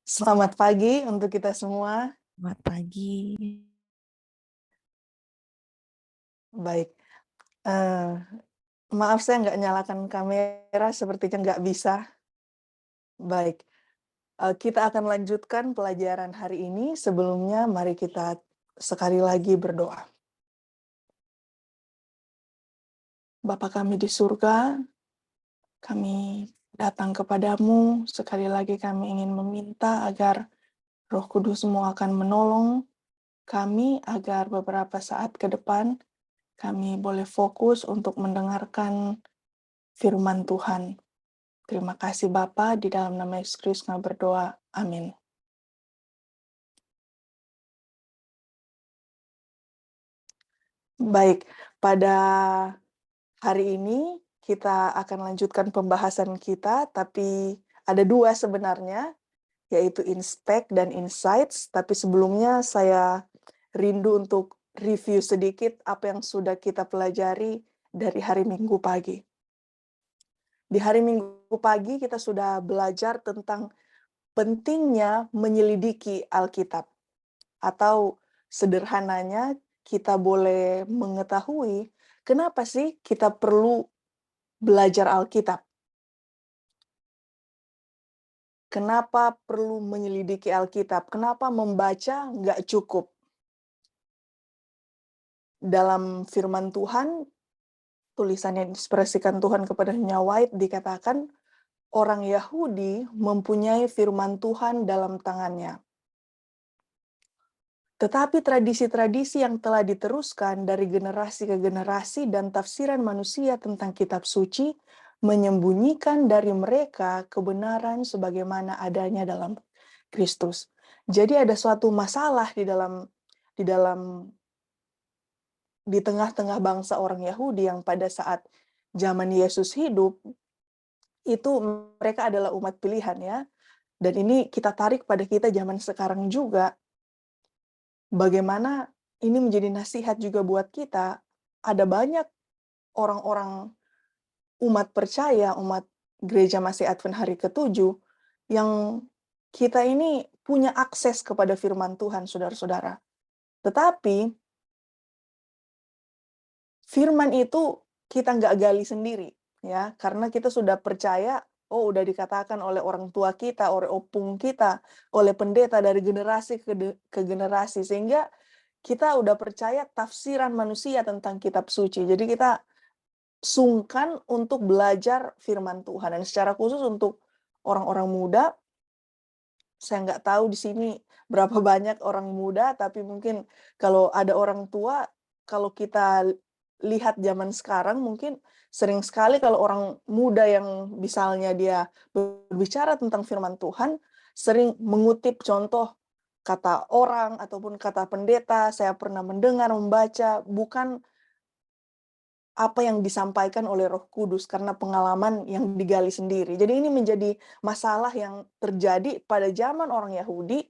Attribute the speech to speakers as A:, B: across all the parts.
A: Selamat pagi untuk kita semua.
B: Selamat pagi.
A: Baik, eee, maaf saya nggak nyalakan kamera, sepertinya nggak bisa. Baik, kita akan lanjutkan pelajaran hari ini. Sebelumnya mari kita sekali lagi berdoa. Bapa kami di surga, kami datang kepadamu, sekali lagi kami ingin meminta agar Roh Kudus-Mu akan menolong kami agar beberapa saat ke depan kami boleh fokus untuk mendengarkan firman Tuhan. Terima kasih Bapa, di dalam nama Yesus Kristus kami berdoa. Amin. Baik, pada hari ini kita akan lanjutkan pembahasan kita, tapi ada dua sebenarnya, yaitu inspect dan insights. Tapi sebelumnya saya rindu untuk review sedikit apa yang sudah kita pelajari dari hari Minggu pagi. Di hari Minggu pagi kita sudah belajar tentang pentingnya menyelidiki Alkitab. Atau sederhananya kita boleh mengetahui kenapa sih kita perlu belajar Alkitab? Kenapa perlu menyelidiki Alkitab? Kenapa membaca nggak cukup? Dalam firman Tuhan, tulisan yang diinspirasikan Tuhan kepada Nya White dikatakan, orang Yahudi mempunyai firman Tuhan dalam tangannya. Tetapi tradisi-tradisi yang telah diteruskan dari generasi ke generasi dan tafsiran manusia tentang kitab suci menyembunyikan dari mereka kebenaran sebagaimana adanya dalam Kristus. Jadi ada suatu masalah di tengah-tengah bangsa orang Yahudi yang pada saat zaman Yesus hidup itu mereka adalah umat pilihan ya. Dan ini kita tarik pada kita zaman sekarang juga. Bagaimana ini menjadi nasihat juga buat kita. Ada banyak orang-orang umat percaya, umat gereja Masih Advent hari ke-7, yang kita ini punya akses kepada firman Tuhan, saudara-saudara. Tetapi, firman itu kita nggak gali sendiri, ya, karena kita sudah percaya, oh udah dikatakan oleh orang tua kita, oleh opung kita, oleh pendeta dari generasi ke generasi, sehingga kita udah percaya tafsiran manusia tentang kitab suci. Jadi kita sungkan untuk belajar firman Tuhan. Dan secara khusus untuk orang-orang muda, saya nggak tahu di sini berapa banyak orang muda, tapi mungkin kalau ada orang tua, kalau kita lihat zaman sekarang, mungkin sering sekali kalau orang muda yang misalnya dia berbicara tentang firman Tuhan, sering mengutip contoh kata orang ataupun kata pendeta, saya pernah mendengar, membaca, bukan apa yang disampaikan oleh Roh Kudus karena pengalaman yang digali sendiri. Jadi ini menjadi masalah yang terjadi pada zaman orang Yahudi,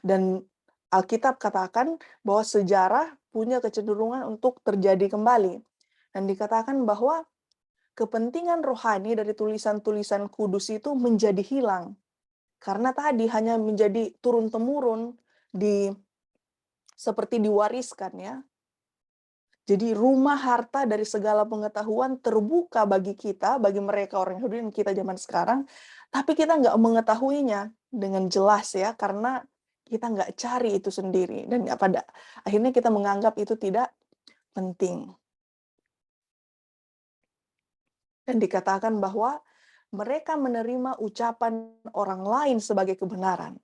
A: dan Alkitab katakan bahwa sejarah punya kecenderungan untuk terjadi kembali. Dan dikatakan bahwa kepentingan rohani dari tulisan-tulisan kudus itu menjadi hilang. Karena tadi hanya menjadi turun-temurun seperti diwariskan ya. Jadi rumah harta dari segala pengetahuan terbuka bagi kita, bagi mereka orang Yahudi dan kita zaman sekarang, tapi kita nggak mengetahuinya dengan jelas ya, karena kita nggak cari itu sendiri, dan pada akhirnya kita menganggap itu tidak penting. Dan dikatakan bahwa mereka menerima ucapan orang lain sebagai kebenaran.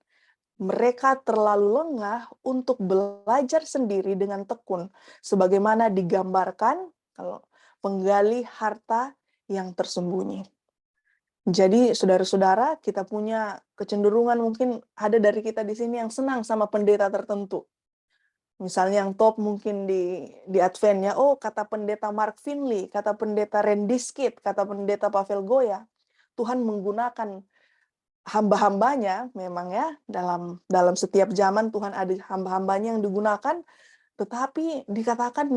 A: Mereka terlalu lengah untuk belajar sendiri dengan tekun, sebagaimana digambarkan kalau penggali harta yang tersembunyi. Jadi, saudara-saudara, kita punya kecenderungan, mungkin ada dari kita di sini yang senang sama pendeta tertentu. Misalnya yang top mungkin di Advent ya, oh kata pendeta Mark Finley, kata pendeta Randy Skid, kata pendeta Pavel Goya, Tuhan menggunakan hamba-hambanya memang ya, dalam dalam setiap zaman Tuhan ada hamba-hambanya yang digunakan, tetapi dikatakan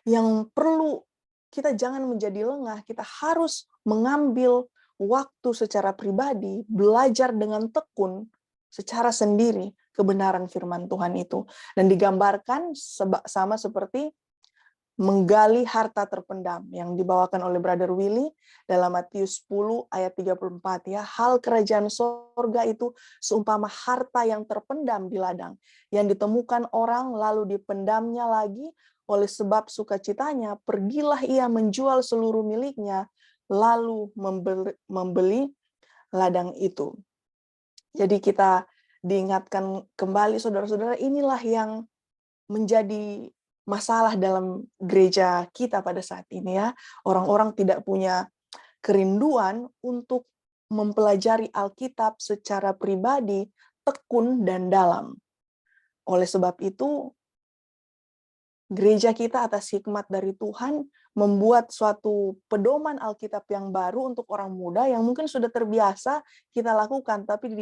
A: yang perlu kita jangan menjadi lengah, kita harus mengambil waktu secara pribadi, belajar dengan tekun secara sendiri kebenaran firman Tuhan itu. Dan digambarkan sama seperti menggali harta terpendam yang dibawakan oleh Brother Willy dalam Matius 10 ayat 34 ya. Hal kerajaan sorga itu seumpama harta yang terpendam di ladang yang ditemukan orang lalu dipendamnya lagi oleh sebab sukacitanya pergilah ia menjual seluruh miliknya lalu membeli ladang itu. Jadi kita diingatkan kembali saudara-saudara, inilah yang menjadi masalah dalam gereja kita pada saat ini ya. Orang-orang tidak punya kerinduan untuk mempelajari Alkitab secara pribadi, tekun dan dalam. Oleh sebab itu, gereja kita atas hikmat dari Tuhan membuat suatu pedoman Alkitab yang baru untuk orang muda yang mungkin sudah terbiasa kita lakukan, tapi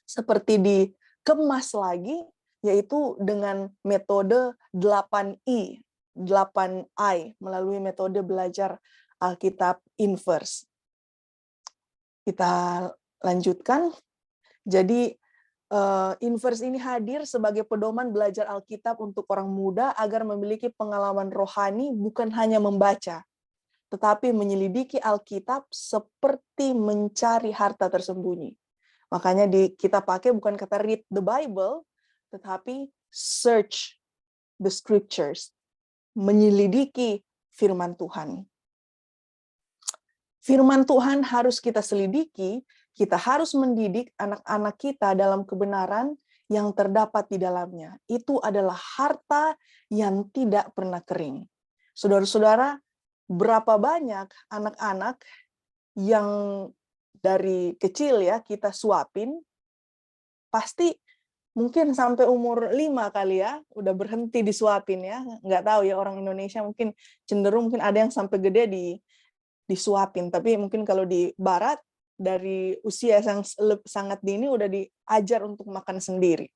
A: seperti dikemas lagi, yaitu dengan metode 8I, 8I, melalui metode belajar Alkitab inverse. Kita lanjutkan. Jadi, inverse ini hadir sebagai pedoman belajar Alkitab untuk orang muda agar memiliki pengalaman rohani bukan hanya membaca, tetapi menyelidiki Alkitab seperti mencari harta tersembunyi. Makanya kita pakai bukan kata read the Bible, tetapi search the scriptures, menyelidiki firman Tuhan. Firman Tuhan harus kita selidiki, kita harus mendidik anak-anak kita dalam kebenaran yang terdapat di dalamnya. Itu adalah harta yang tidak pernah kering. Saudara-saudara, berapa banyak anak-anak yang dari kecil ya kita suapin, pasti mungkin sampai umur 5 kali ya, udah berhenti disuapin ya. Nggak tahu ya, orang Indonesia mungkin cenderung mungkin ada yang sampai gede disuapin. Tapi mungkin kalau di Barat, dari usia yang sangat dini udah diajar untuk makan sendiri.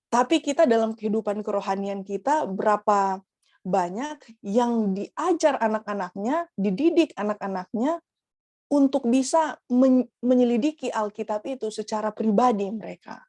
A: Tapi kita dalam kehidupan kerohanian kita, berapa banyak yang diajar anak-anaknya, dididik anak-anaknya, untuk bisa menyelidiki Alkitab itu secara pribadi mereka.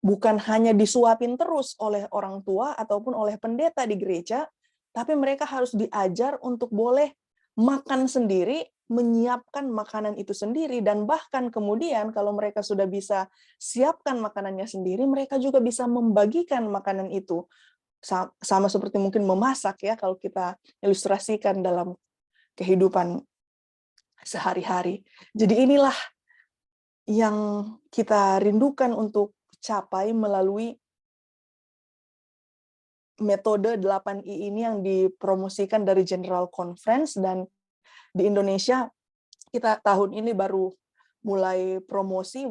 A: Bukan hanya disuapin terus oleh orang tua ataupun oleh pendeta di gereja, tapi mereka harus diajar untuk boleh makan sendiri, menyiapkan makanan itu sendiri, dan bahkan kemudian kalau mereka sudah bisa siapkan makanannya sendiri, mereka juga bisa membagikan makanan itu. Sama seperti mungkin memasak ya, kalau kita ilustrasikan dalam kehidupan sehari-hari. Jadi inilah yang kita rindukan untuk capai melalui metode 8I ini yang dipromosikan dari General Conference, dan di Indonesia kita tahun ini baru mulai promosi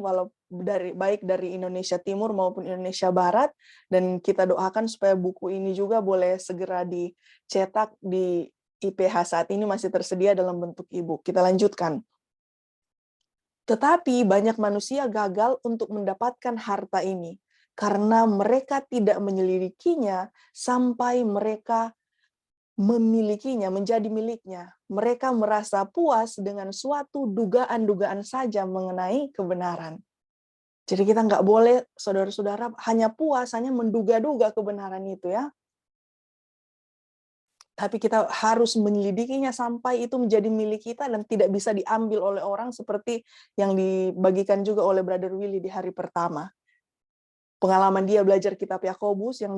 A: baik dari Indonesia Timur maupun Indonesia Barat, dan kita doakan supaya buku ini juga boleh segera dicetak di IPH. Saat ini masih tersedia dalam bentuk e-book. Kita lanjutkan. Tetapi banyak manusia gagal untuk mendapatkan harta ini karena mereka tidak menyelidikinya sampai mereka memilikinya, menjadi miliknya. Mereka merasa puas dengan suatu dugaan-dugaan saja mengenai kebenaran. Jadi kita nggak boleh, saudara-saudara, hanya puas, hanya menduga-duga kebenaran itu ya. Tapi kita harus menyelidikinya sampai itu menjadi milik kita dan tidak bisa diambil oleh orang, seperti yang dibagikan juga oleh Brother Willy di hari pertama. Pengalaman dia belajar kitab Yakobus, yang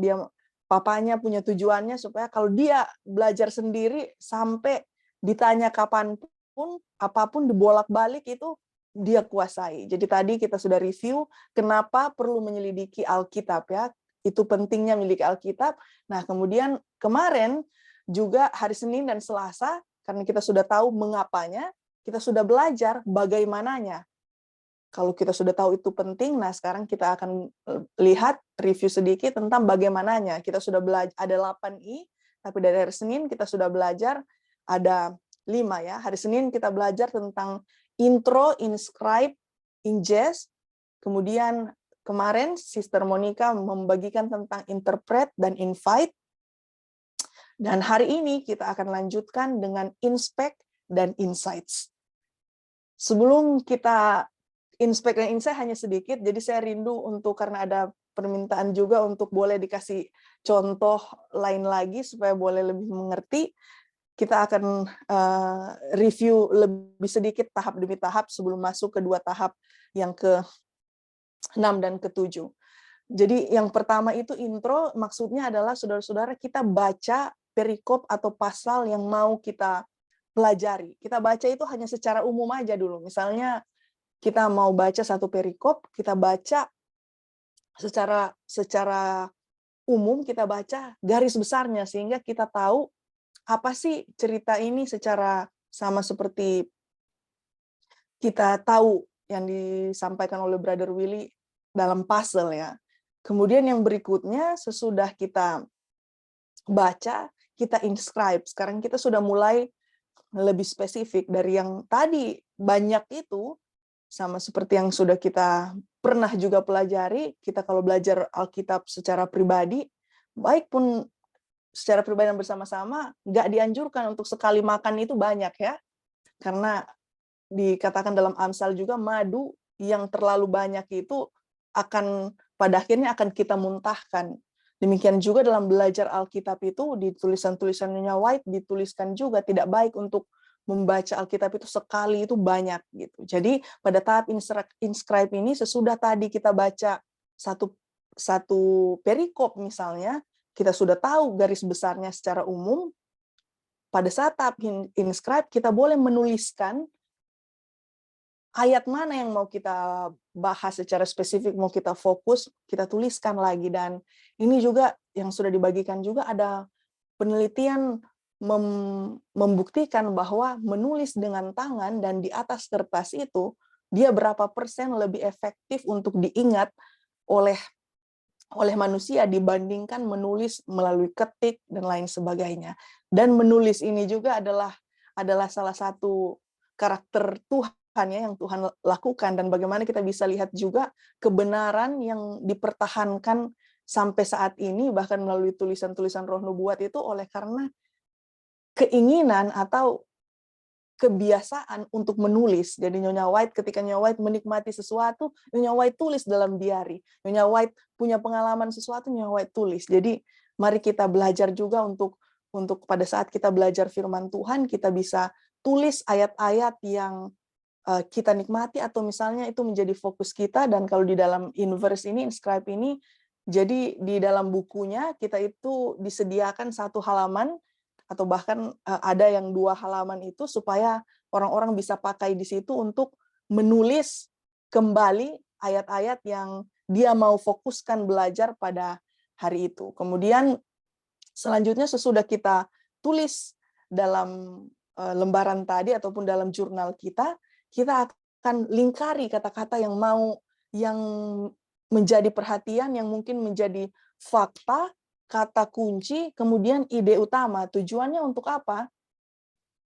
A: papanya punya tujuannya supaya kalau dia belajar sendiri sampai ditanya kapanpun, apapun dibolak-balik itu dia kuasai. Jadi tadi kita sudah review kenapa perlu menyelidiki Alkitab ya. Itu pentingnya memiliki Alkitab. Nah, kemudian kemarin juga hari Senin dan Selasa, karena kita sudah tahu mengapanya, kita sudah belajar bagaimananya. Kalau kita sudah tahu itu penting, nah sekarang kita akan lihat review sedikit tentang bagaimananya. Kita sudah belajar ada 8I, tapi dari hari Senin kita sudah belajar ada 5 ya. Hari Senin kita belajar tentang intro, inscribe, ingest. Kemudian kemarin Sister Monica membagikan tentang interpret dan invite. Dan hari ini kita akan lanjutkan dengan inspect dan insights. Sebelum kita inspect dan insight hanya sedikit, jadi saya rindu untuk, karena ada permintaan juga untuk boleh dikasih contoh lain lagi supaya boleh lebih mengerti. Kita akan review lebih sedikit tahap demi tahap sebelum masuk ke 2 tahap yang ke-6 dan ke-7. Jadi yang pertama itu intro, maksudnya adalah saudara-saudara kita baca perikop atau pasal yang mau kita pelajari. Kita baca itu hanya secara umum aja dulu. Misalnya kita mau baca satu perikop, kita baca secara secara umum, kita baca garis besarnya sehingga kita tahu apa sih cerita ini, secara sama seperti kita tahu yang disampaikan oleh Brother Willy dalam puzzle ya. Kemudian yang berikutnya sesudah kita baca, kita inscribe. Sekarang kita sudah mulai lebih spesifik dari yang tadi banyak itu, sama seperti yang sudah kita pernah juga pelajari. Kita kalau belajar Alkitab secara pribadi, baik pun secara pribadi dan bersama-sama, nggak dianjurkan untuk sekali makan itu banyak ya. Karena dikatakan dalam Amsal juga, madu yang terlalu banyak itu akan pada akhirnya akan kita muntahkan. Demikian juga dalam belajar Alkitab itu, di tulisan-tulisan Nyonya White dituliskan juga tidak baik untuk membaca Alkitab itu sekali itu banyak gitu. Jadi pada tahap inscribe ini, sesudah tadi kita baca satu satu perikop misalnya, kita sudah tahu garis besarnya secara umum. Pada saat tahap inscribe, kita boleh menuliskan ayat mana yang mau kita bahas secara spesifik, mau kita fokus, kita tuliskan lagi. Dan ini juga yang sudah dibagikan juga, ada penelitian membuktikan bahwa menulis dengan tangan dan di atas kertas itu, dia berapa persen lebih efektif untuk diingat oleh manusia dibandingkan menulis melalui ketik dan lain sebagainya. Dan menulis ini juga adalah salah satu karakter Tuhan ya, yang Tuhan lakukan, dan bagaimana kita bisa lihat juga kebenaran yang dipertahankan sampai saat ini bahkan melalui tulisan-tulisan Roh Nubuat itu oleh karena keinginan atau kebiasaan untuk menulis. Jadi Nyonya White, ketika Nyonya White menikmati sesuatu, Nyonya White tulis dalam diary. Nyonya White punya pengalaman sesuatu, Nyonya White tulis. Jadi mari kita belajar juga untuk pada saat kita belajar firman Tuhan, kita bisa tulis ayat-ayat yang kita nikmati, atau misalnya itu menjadi fokus kita. Dan kalau di dalam inverse ini, inscribe ini, jadi di dalam bukunya kita itu disediakan satu halaman atau bahkan ada yang 2 halaman itu, supaya orang-orang bisa pakai di situ untuk menulis kembali ayat-ayat yang dia mau fokuskan belajar pada hari itu. Kemudian selanjutnya sesudah kita tulis dalam lembaran tadi ataupun dalam jurnal kita, kita akan lingkari kata-kata yang menjadi perhatian, yang mungkin menjadi fakta, kata kunci, kemudian ide utama. Tujuannya untuk apa?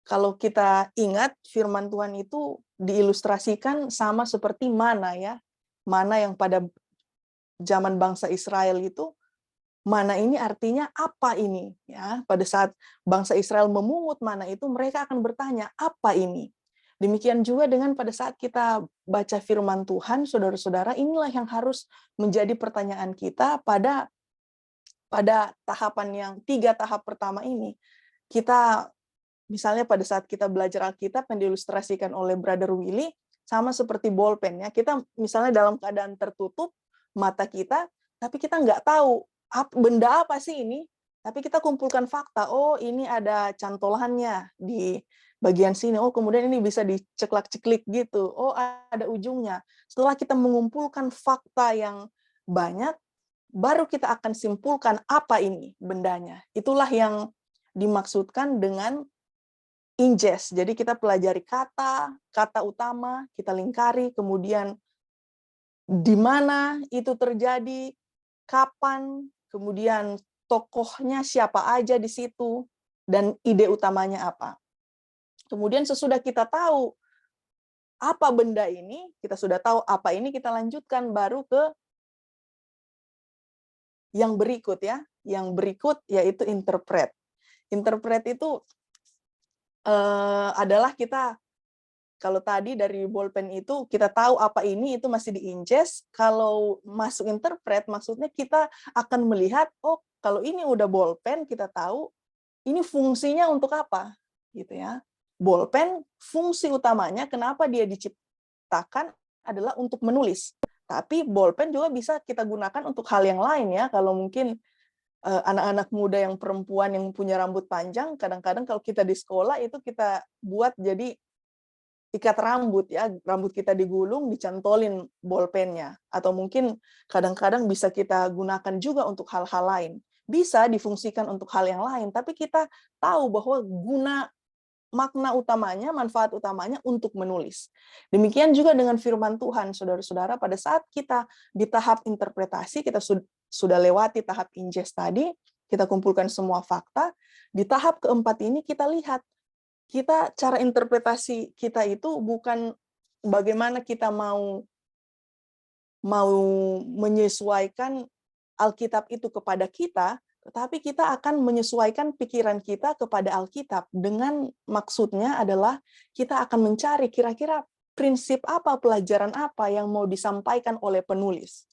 A: Kalau kita ingat, firman Tuhan itu diilustrasikan sama seperti mana ya. Mana yang pada zaman bangsa Israel itu, mana ini artinya apa ini ya. Pada saat bangsa Israel memungut mana itu, mereka akan bertanya, apa ini? Demikian juga dengan pada saat kita baca firman Tuhan, saudara-saudara, inilah yang harus menjadi pertanyaan kita pada tahapan yang 3 tahap pertama ini. Kita misalnya pada saat kita belajar Alkitab yang diilustrasikan oleh Brother Willy, sama seperti bolpen ya. Kita misalnya dalam keadaan tertutup mata kita, tapi kita nggak tahu benda apa sih ini, tapi kita kumpulkan fakta. Oh, ini ada cantolannya di bagian sini. Oh, kemudian ini bisa diceklak-ceklik gitu. Oh, ada ujungnya. Setelah kita mengumpulkan fakta yang banyak, baru kita akan simpulkan apa ini bendanya. Itulah yang dimaksudkan dengan ingest. Jadi kita pelajari kata utama, kita lingkari, kemudian di mana itu terjadi, kapan, kemudian tokohnya siapa aja di situ, dan ide utamanya apa. Kemudian sesudah kita tahu apa benda ini, kita sudah tahu apa ini, kita lanjutkan baru ke yang berikut ya. Yang berikut yaitu interpret. Interpret itu adalah kita Kalau tadi dari bolpen itu kita tahu apa ini, itu masih di-ingest. Kalau masuk interpret, maksudnya kita akan melihat, oh kalau ini udah bolpen, kita tahu ini fungsinya untuk apa, gitu ya. Bolpen fungsi utamanya kenapa dia diciptakan adalah untuk menulis. Tapi bolpen juga bisa kita gunakan untuk hal yang lain ya. Kalau mungkin anak-anak muda yang perempuan yang punya rambut panjang, kadang-kadang kalau kita di sekolah itu kita buat jadi ikat rambut ya, rambut kita digulung, dicantolin bolpennya. Atau mungkin kadang-kadang bisa kita gunakan juga untuk hal-hal lain. Bisa difungsikan untuk hal yang lain, tapi kita tahu bahwa makna utamanya, manfaat utamanya untuk menulis. Demikian juga dengan firman Tuhan, saudara-saudara, pada saat kita di tahap interpretasi, kita sudah lewati tahap ingest tadi, kita kumpulkan semua fakta, di tahap keempat ini kita lihat, cara interpretasi kita itu bukan bagaimana kita mau menyesuaikan Alkitab itu kepada kita, tetapi kita akan menyesuaikan pikiran kita kepada Alkitab. Dengan maksudnya adalah kita akan mencari kira-kira prinsip apa, pelajaran apa yang mau disampaikan oleh penulis.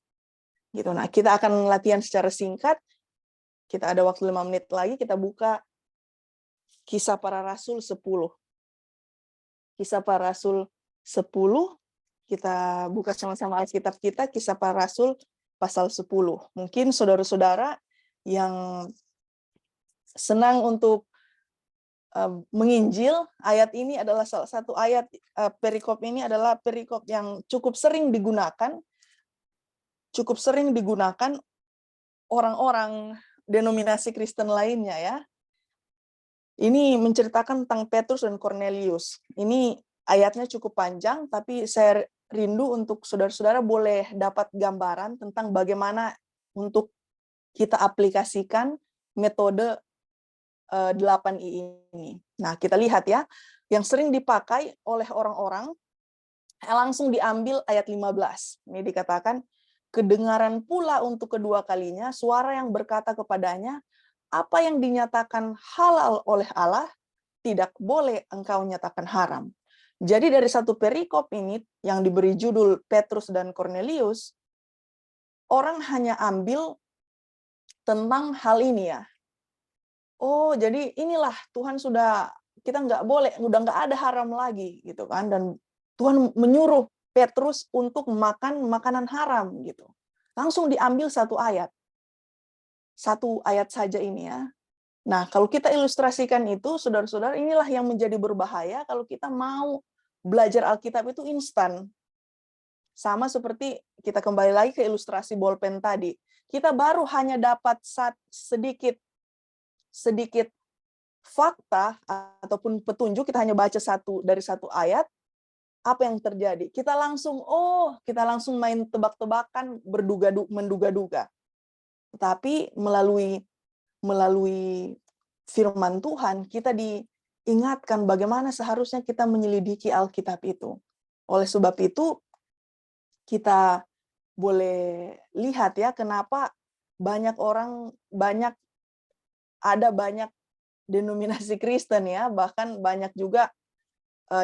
A: Gitu. Nah, kita akan latihan secara singkat. Kita ada waktu 5 menit lagi, kita buka Kisah Para Rasul 10. Kisah Para Rasul 10, kita buka sama-sama Alkitab kita, Kisah Para Rasul pasal 10. Mungkin saudara-saudara yang senang untuk menginjil, ayat ini adalah salah satu ayat, perikop ini adalah perikop yang cukup sering digunakan orang-orang denominasi Kristen lainnya ya. Ini menceritakan tentang Petrus dan Cornelius. Ini ayatnya cukup panjang, tapi saya rindu untuk saudara-saudara boleh dapat gambaran tentang bagaimana untuk kita aplikasikan metode 8I ini. Nah, kita lihat ya, yang sering dipakai oleh orang-orang, langsung diambil ayat 15. Ini dikatakan, kedengaran pula untuk kedua kalinya suara yang berkata kepadanya, apa yang dinyatakan halal oleh Allah, tidak boleh engkau nyatakan haram. Jadi dari satu perikop ini yang diberi judul Petrus dan Cornelius, orang hanya ambil tentang hal ini ya. Oh, jadi inilah Tuhan kita udah nggak ada haram lagi gitu kan, dan Tuhan menyuruh Petrus untuk makan makanan haram gitu. Langsung diambil satu ayat saja ini ya. Nah, kalau kita ilustrasikan itu, saudara-saudara, inilah yang menjadi berbahaya kalau kita mau belajar Alkitab itu instan. Sama seperti kita kembali lagi ke ilustrasi bolpen tadi. Kita baru hanya dapat sedikit fakta ataupun petunjuk, kita hanya baca dari satu ayat, apa yang terjadi? Kita langsung main tebak-tebakan, menduga-duga. Tetapi melalui firman Tuhan, kita diingatkan bagaimana seharusnya kita menyelidiki Alkitab itu. Oleh sebab itu, kita boleh lihat ya, kenapa banyak denominasi Kristen ya, bahkan banyak juga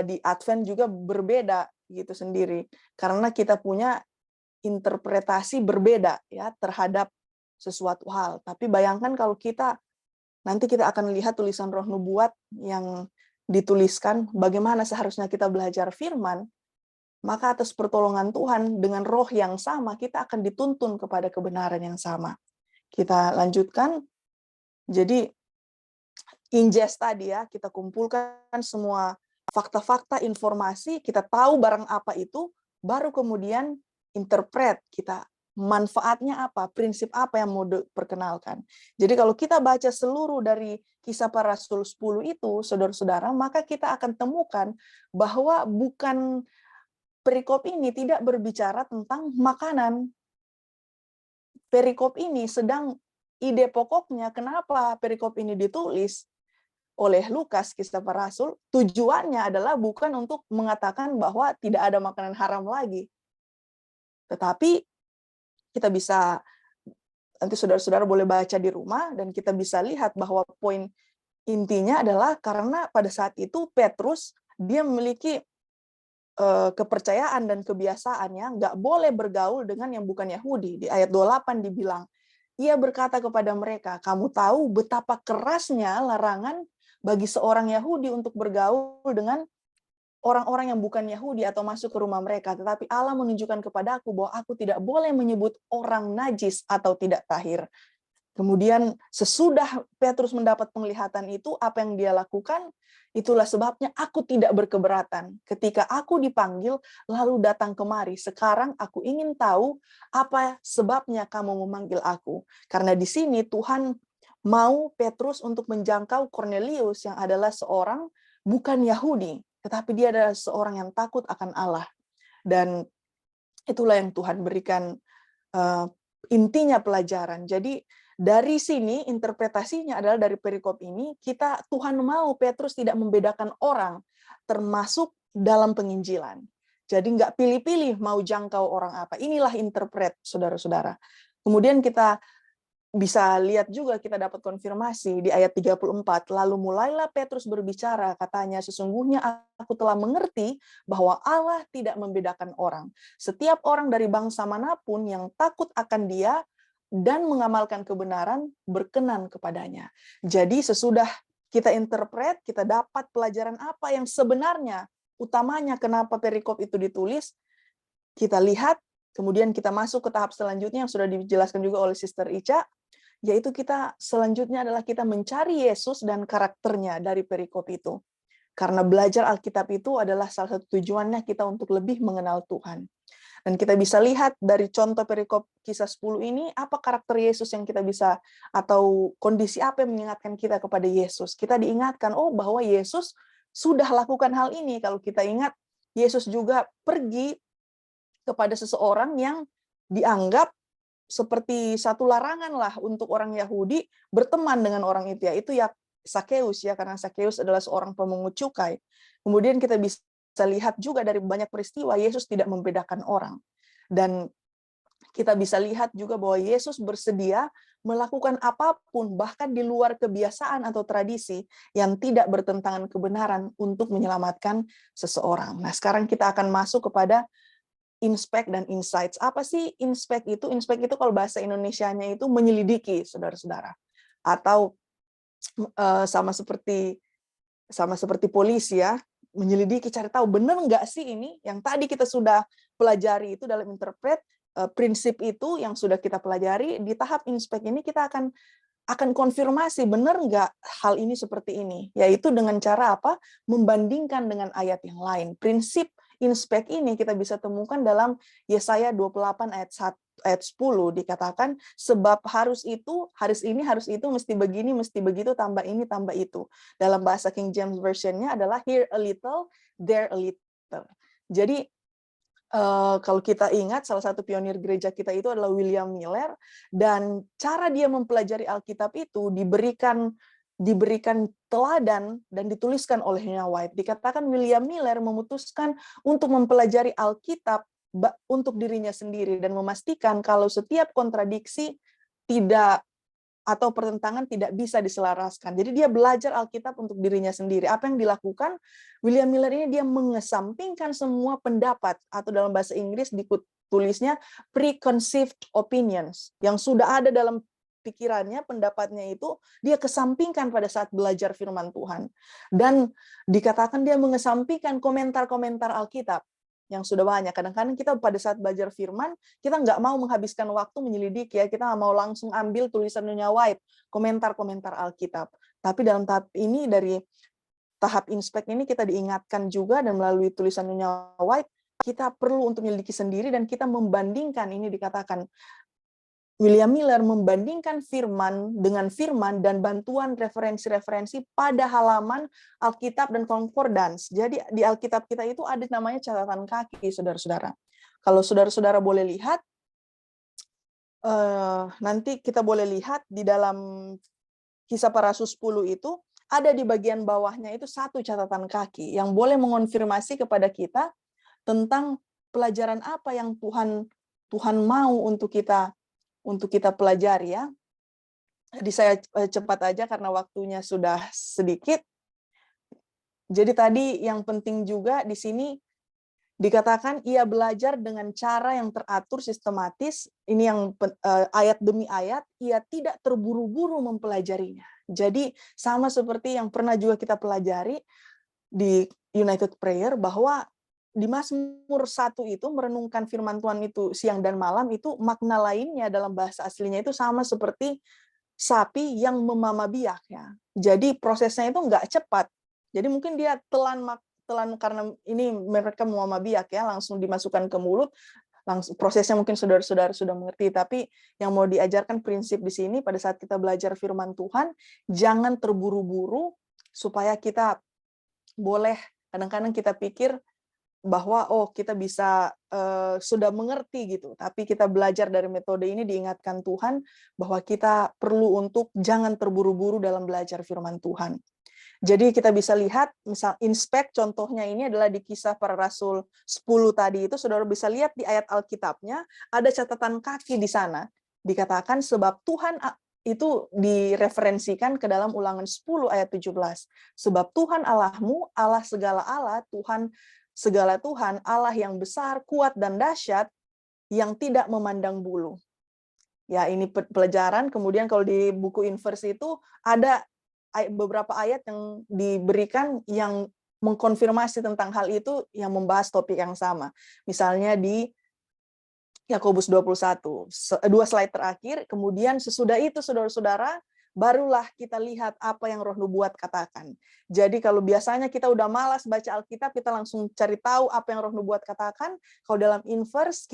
A: di Advent juga berbeda gitu sendiri. Karena kita punya interpretasi berbeda ya terhadap sesuatu hal. Tapi bayangkan kalau nanti kita akan lihat tulisan Roh Nubuat yang dituliskan bagaimana seharusnya kita belajar firman, maka atas pertolongan Tuhan dengan roh yang sama kita akan dituntun kepada kebenaran yang sama. Kita lanjutkan. Jadi ingest tadi ya, kita kumpulkan semua fakta-fakta, informasi, kita tahu barang apa itu, baru kemudian interpret kita. Manfaatnya apa, prinsip apa yang mau diperkenalkan. Jadi kalau kita baca seluruh dari Kisah Para Rasul 10 itu, saudara-saudara, maka kita akan temukan bahwa perikop ini tidak berbicara tentang makanan. Perikop ini ide pokoknya kenapa perikop ini ditulis oleh Lukas, Kisah Para Rasul, tujuannya adalah bukan untuk mengatakan bahwa tidak ada makanan haram lagi. Tetapi kita bisa, nanti saudara-saudara boleh baca di rumah, dan kita bisa lihat bahwa poin intinya adalah karena pada saat itu Petrus, dia memiliki kepercayaan dan kebiasaannya, nggak boleh bergaul dengan yang bukan Yahudi. Di ayat 28 dibilang, ia berkata kepada mereka, kamu tahu betapa kerasnya larangan bagi seorang Yahudi untuk bergaul dengan orang-orang yang bukan Yahudi atau masuk ke rumah mereka. Tetapi Allah menunjukkan kepadaku bahwa aku tidak boleh menyebut orang najis atau tidak tahir. Kemudian sesudah Petrus mendapat penglihatan itu, apa yang dia lakukan? Itulah sebabnya aku tidak berkeberatan. Ketika aku dipanggil, lalu datang kemari. Sekarang aku ingin tahu apa sebabnya kamu memanggil aku. Karena di sini Tuhan mau Petrus untuk menjangkau Cornelius yang adalah seorang bukan Yahudi, tetapi dia adalah seorang yang takut akan Allah. Dan itulah yang Tuhan berikan intinya pelajaran. Jadi dari sini interpretasinya adalah dari perikop ini Tuhan mau Petrus tidak membedakan orang termasuk dalam penginjilan. Jadi nggak pilih-pilih mau jangkau orang apa. Inilah interpret saudara-saudara. Kemudian kita bisa lihat juga, kita dapat konfirmasi di ayat 34. Lalu mulailah Petrus berbicara, katanya, sesungguhnya aku telah mengerti bahwa Allah tidak membedakan orang. Setiap orang dari bangsa manapun yang takut akan Dia dan mengamalkan kebenaran berkenan kepadanya. Jadi sesudah kita interpret, kita dapat pelajaran apa yang sebenarnya utamanya kenapa perikop itu ditulis, kita lihat, kemudian kita masuk ke tahap selanjutnya yang sudah dijelaskan juga oleh Sister Ica, yaitu kita selanjutnya adalah kita mencari Yesus dan karakternya dari perikop itu. Karena belajar Alkitab itu adalah salah satu tujuannya kita untuk lebih mengenal Tuhan. Dan kita bisa lihat dari contoh perikop kisah 10 ini, apa karakter Yesus yang kita bisa, atau kondisi apa yang mengingatkan kita kepada Yesus. Kita diingatkan, bahwa Yesus sudah lakukan hal ini. Kalau kita ingat, Yesus juga pergi kepada seseorang yang dianggap seperti satu larangan lah untuk orang Yahudi berteman dengan orang itu, yaitu Sakeus, karena Sakeus adalah seorang pemungut cukai. Kemudian kita bisa lihat juga dari banyak peristiwa Yesus tidak membedakan orang. Dan kita bisa lihat juga bahwa Yesus bersedia melakukan apapun, bahkan di luar kebiasaan atau tradisi yang tidak bertentangan kebenaran untuk menyelamatkan seseorang. Nah, sekarang kita akan masuk kepada inspect dan insights. Apa sih inspect itu? Inspect itu kalau bahasa Indonesianya itu menyelidiki, saudara-saudara. Atau sama seperti polisi menyelidiki, cari tahu benar nggak sih ini yang tadi kita sudah pelajari itu dalam interpret, prinsip itu yang sudah kita pelajari. Di tahap inspect ini kita akan konfirmasi benar nggak hal ini seperti ini, yaitu dengan cara apa? Membandingkan dengan ayat yang lain. Prinsip inspect ini kita bisa temukan dalam Yesaya 28 ayat 10, dikatakan sebab harus itu, harus ini, harus itu, mesti begini, mesti begitu, tambah ini, tambah itu. Dalam bahasa King James Version-nya adalah here a little, there a little. Jadi kalau kita ingat, salah satu pionir gereja kita itu adalah William Miller, dan cara dia mempelajari Alkitab itu diberikan teladan dan dituliskan oleh Ellen White. Dikatakan William Miller memutuskan untuk mempelajari Alkitab untuk dirinya sendiri dan memastikan kalau setiap kontradiksi tidak atau pertentangan tidak bisa diselaraskan. Jadi dia belajar Alkitab untuk dirinya sendiri. Apa yang dilakukan William Miller ini, dia mengesampingkan semua pendapat, atau dalam bahasa Inggris ditulisnya preconceived opinions yang sudah ada dalam pikirannya, pendapatnya itu dia kesampingkan pada saat belajar firman Tuhan. Dan dikatakan dia mengesampingkan komentar-komentar Alkitab yang sudah banyak. Kadang-kadang kita pada saat belajar firman, kita nggak mau menghabiskan waktu menyelidik, kita nggak mau langsung ambil tulisan Nyonya White, komentar-komentar Alkitab. Tapi dalam tahap ini, dari tahap inspect ini, kita diingatkan juga, dan melalui tulisan Nyonya White, kita perlu untuk menyelidiki sendiri, dan kita membandingkan. Ini dikatakan William Miller membandingkan firman dengan firman dan bantuan referensi-referensi pada halaman Alkitab dan concordance. Jadi di Alkitab kita itu ada namanya catatan kaki, saudara-saudara. Kalau saudara-saudara boleh lihat, nanti kita boleh lihat di dalam Kisah Para Rasul 10 itu, ada di bagian bawahnya itu satu catatan kaki yang boleh mengonfirmasi kepada kita tentang pelajaran apa yang Tuhan mau untuk kita pelajari ya. Jadi saya cepat aja karena waktunya sudah sedikit. Jadi tadi yang penting juga di sini, Dikatakan ia belajar dengan cara yang teratur, sistematis, ini yang ayat demi ayat, ia tidak terburu-buru mempelajarinya. Jadi sama seperti yang pernah juga kita pelajari di United Prayer, bahwa di Mazmur 1 itu merenungkan firman Tuhan itu siang dan malam, itu makna lainnya dalam bahasa aslinya itu sama seperti sapi yang memama biak ya. Jadi prosesnya itu nggak cepat. Jadi mungkin dia telan karena ini mereka memama biak ya, langsung dimasukkan ke mulut, langsung prosesnya mungkin saudara-saudara sudah mengerti. Tapi yang mau diajarkan prinsip di sini pada saat kita belajar firman Tuhan, jangan terburu-buru supaya kita boleh, kadang-kadang kita pikir bahwa kita bisa sudah mengerti gitu, tapi kita belajar dari metode ini, diingatkan Tuhan bahwa kita perlu untuk jangan terburu-buru dalam belajar firman Tuhan. Jadi kita bisa lihat, misal inspek contohnya ini adalah di Kisah Para Rasul 10 tadi itu, saudara bisa lihat di ayat Alkitabnya, ada catatan kaki di sana. Dikatakan sebab Tuhan itu direferensikan ke dalam Ulangan 10 ayat 17. Sebab Tuhan Allahmu, Allah segala Allah, Tuhan segala Tuhan, Allah yang besar, kuat, dan dahsyat, yang tidak memandang bulu. Ya, ini pelajaran. Kemudian kalau di buku Inversi itu ada beberapa ayat yang diberikan yang mengkonfirmasi tentang hal itu, yang membahas topik yang sama. Misalnya di Yakobus 21, 2 slide terakhir, kemudian sesudah itu saudara-saudara, barulah kita lihat apa yang Roh Nubuat katakan. Jadi kalau biasanya kita udah malas baca Alkitab, kita langsung cari tahu apa yang Roh Nubuat katakan. Kalau dalam Inverse,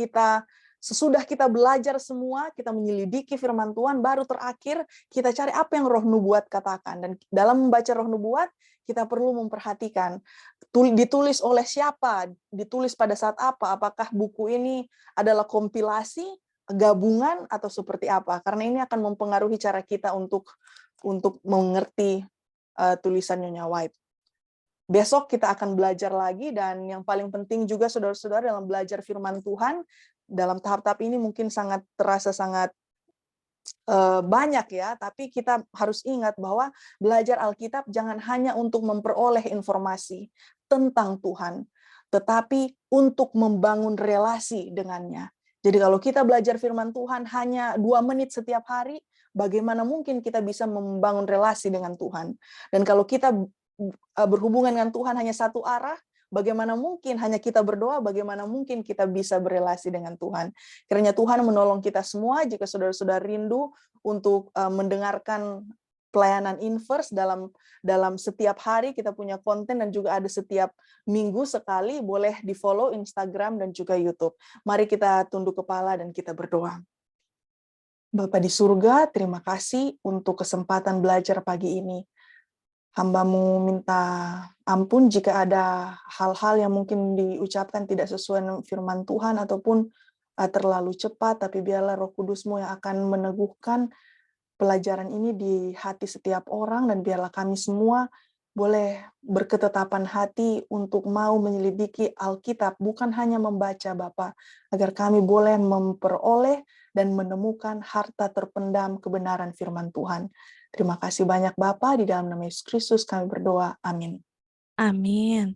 A: sesudah kita belajar semua, kita menyelidiki firman Tuhan, baru terakhir kita cari apa yang Roh Nubuat katakan. Dan dalam membaca Roh Nubuat, kita perlu memperhatikan ditulis oleh siapa, ditulis pada saat apa, apakah buku ini adalah kompilasi, gabungan, atau seperti apa. Karena ini akan mempengaruhi cara kita untuk mengerti tulisan Nyonya White. Besok kita akan belajar lagi, dan yang paling penting juga saudara-saudara dalam belajar firman Tuhan, dalam tahap-tahap ini mungkin terasa sangat banyak ya, tapi kita harus ingat bahwa belajar Alkitab jangan hanya untuk memperoleh informasi tentang Tuhan, tetapi untuk membangun relasi dengannya. Jadi kalau kita belajar firman Tuhan hanya 2 menit setiap hari, bagaimana mungkin kita bisa membangun relasi dengan Tuhan? Dan kalau kita berhubungan dengan Tuhan hanya satu arah, bagaimana mungkin hanya kita berdoa, bagaimana mungkin kita bisa berelasi dengan Tuhan. Kiranya Tuhan menolong kita semua, jika saudara-saudara rindu untuk mendengarkan pelayanan Inverse dalam setiap hari, kita punya konten dan juga ada setiap minggu sekali, boleh di-follow Instagram dan juga YouTube. Mari kita tunduk kepala dan kita berdoa. Bapa di surga, terima kasih untuk kesempatan belajar pagi ini. Hamba-Mu minta ampun jika ada hal-hal yang mungkin diucapkan tidak sesuai dengan firman Tuhan ataupun terlalu cepat, tapi biarlah Roh Kudus-Mu yang akan meneguhkan pelajaran ini di hati setiap orang, dan biarlah kami semua boleh berketetapan hati untuk mau menyelidiki Alkitab, bukan hanya membaca Bapa, agar kami boleh memperoleh dan menemukan harta terpendam kebenaran firman Tuhan. Terima kasih banyak Bapa, di dalam nama Yesus Kristus kami berdoa. Amin.
B: Amin.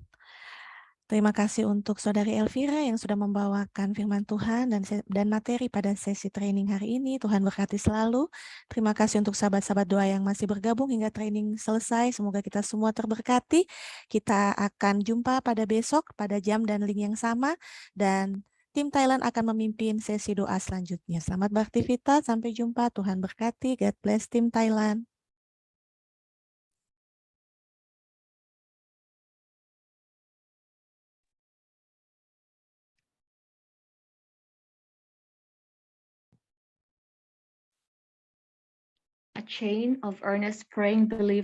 B: Terima kasih untuk Saudari Elvira yang sudah membawakan firman Tuhan dan materi pada sesi training hari ini. Tuhan berkati selalu. Terima kasih untuk sahabat-sahabat doa yang masih bergabung hingga training selesai. Semoga kita semua terberkati. Kita akan jumpa pada besok pada jam dan link yang sama. Dan tim Thailand akan memimpin sesi doa selanjutnya. Selamat beraktivitas. Sampai jumpa. Tuhan berkati. God bless tim Thailand.
C: A chain of earnest praying believers